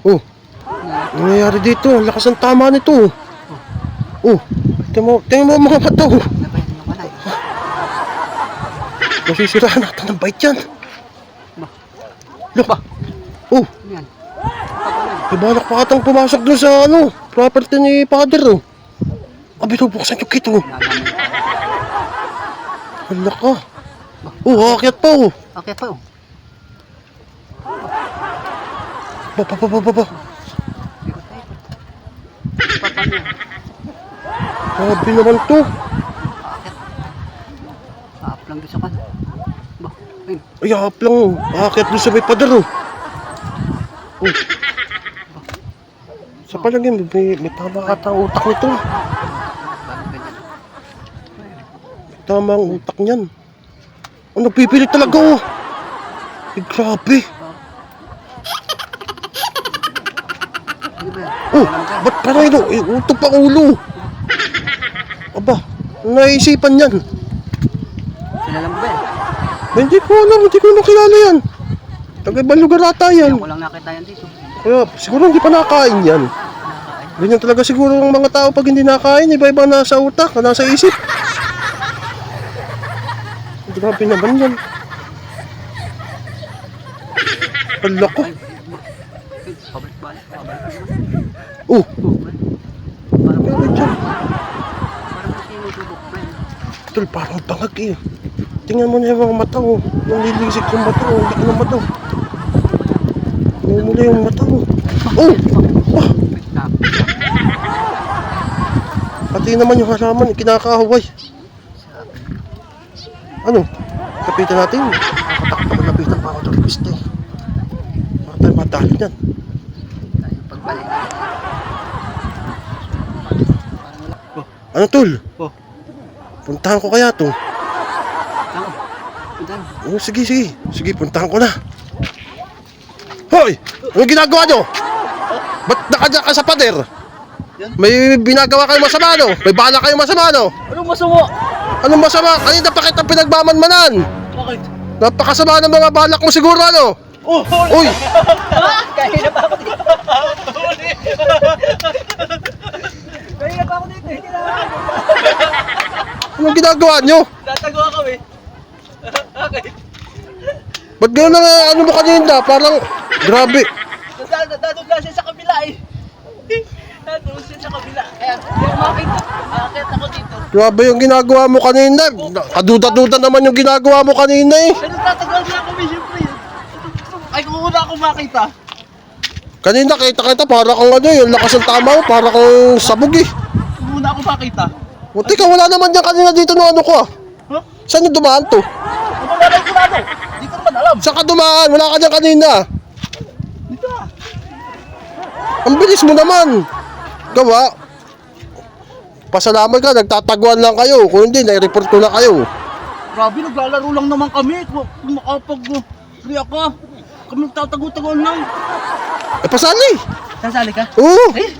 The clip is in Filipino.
Oh. Ano nangyayari dito? Ang lakas ng tama nito. Oh. Tingnan mo ang mga mata. Oh. Masisiraan natin ng bite yan. Look. Oh. May balak pa atang pumasok doon sa property ni Father. Oh. Binubuksan yung kito. Hala ka. Oh, aakyat pa. Oh. Aakyat pa. Ba. Grabe naman to. Aap lang doon sa kan. Ba, ayun. Ay, ahap lang. Aakyat doon sa may pader. Oh. Sa palagay, may tama ata ang utak nito. May tama ang utak niyan. Oh, nagpipilit talaga. Oh. Ay, grabe. Oh, ba't parang utok pa ulo? Aba, naisipan yan. Kilala mo ba yan? Hindi ko alam, hindi ko makilala yan. Taga-ibang lugar ata yan. Ako lang nakita yan dito. Kaya siguro hindi pa nakain yan. Ganyan talaga siguro ang mga tao pag hindi nakain. Iba-iba nasa utak, nasa isip. Grabe naman yan. Hala ko. Pabalik-balik. Oh, Parang meron dyan. sinusubok pa yan. Tol, parang bangag eh. Tingnan mo na yung mga mata oh. Yung lilisik yung mata oh. Laki ng mata oh. Mumula yung mata oh. Oh! Ah! Pati naman yung halaman, kinakaaway. Ano? Kapitan natin. Nakatakot naman lapitan pa ako ng piste. Baka tayo matali yan. Pagbalik. Ano tol? Oh. Puntahan ko kaya to. Ako. Puntahan. Oh, sige. Sige, puntahan ko na. Hoy! Anong ginagawa nyo? Ba't nakadya ka sa pader? May binagawa kayo masama, no? May bala kayo masama, no? Anong masama? Anong masama? Kanina pa kitang pinagmamanmanan. Bakit? Napakasama ng mga balak mo siguro, ano? Oh! Uy! Kahit na pa ako dito. Kahit na pa ako dito. Hindi na ako. Anong ginagawa nyo? Tatago ako eh. Okay. Ba't gano'n na ano mo kanina? Parang, grabe. Dadod lang siya sa kabila eh. Dadod siya sa kabila. Kaya, yung makita. Akit ako dito. Grabe yung ginagawa mo kanina. Kaduda-duda naman yung ginagawa mo kanina eh. Pero tatagal na kami siyempre yun. Ay, kung una ako makita. Kanina kita para kang ano yung lakas ng tama mo. Para kang sabog eh. Kung una ako makita. Buti ka, wala naman yan kanina dito no ano ko ah. Huh? Saan yung dumaan to? Ano ba lang kurado? Hindi ko naman alam. Saan ka dumaan? Wala ka dyan kanina. Dito ah. Ang bilis mo naman. Gawa. Pasalamat ka, nagtataguan lang kayo. Kung hindi, nai-report ko na kayo. Grabe, naglalaro lang naman kami. Kung makapag-react ka. Kami nagtatago-taguan lang. Eh, pasali. Sasali ka? Oo. Eh,